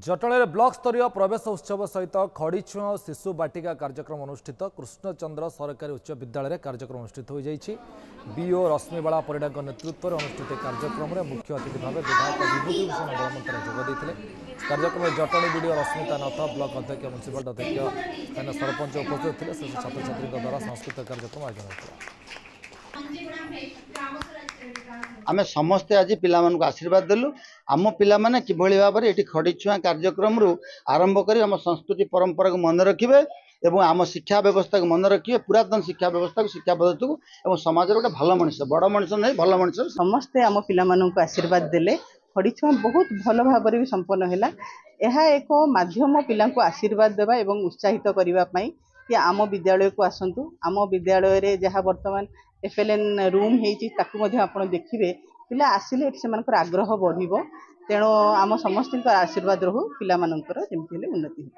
Jatni block स्तरीय प्रवेश उत्सव सहित खड़ीछुआ और शिशु बाटिका कार्यक्रम अनुष्ठित कृष्णचंद्र सरकारी उच्च विद्यालय कार्यक्रम अनुष्ठित हो बीओ रश्मिबाला परिडा नेतृत्व में अनुष्ठित कार्यक्रम में मुख्य अतिथि भाव विधायक विभूतिभूषण बलवंतर जोगदे कार्यक्रम में जटणी बीडीओ रश्मिता नाथ ब्लॉक अध्यक्ष म्यूनिसिपल अध्यक्ष स्थानीय सरपंच उपस्थित थे छात्र छात्री द्वारा सांस्कृतिक कार्यक्रम आयोजन होता आमे समस्ते आज पिला मानक आशीर्वाद देलु आम पिला माने किभଳି भाबरे एठी खड़ीछुआ कार्यक्रम रु आरंभ करी आम संस्कृति परंपरा को मन रखिबे एवं आम शिक्षा व्यवस्था को मन रखिबे पुरातन शिक्षा व्यवस्था को शिक्षा पद्धति को एवं समाज रे भल मनुष्य बड़ मनुष्य नहीं भल मनुष्य समस्ते आम पिला मानक आशीर्वाद देले खड़ीछुआ बहुत भल भाबरे भी संपन्न हैला एहा एक माध्यम पिला को आशीर्वाद देबा एवं उत्साहित करिवा पई कि आम विद्यालय को आसंतु आम विद्यालय रे जहाँ वर्तमान एफएलएन रूम हेची ताकू मध्ये आपण देखिबे पिला आसिले से आग्रह बढ़िबो तेणु आम समस्त आशीर्वाद रहू पिला मानकर जेमति उन्नति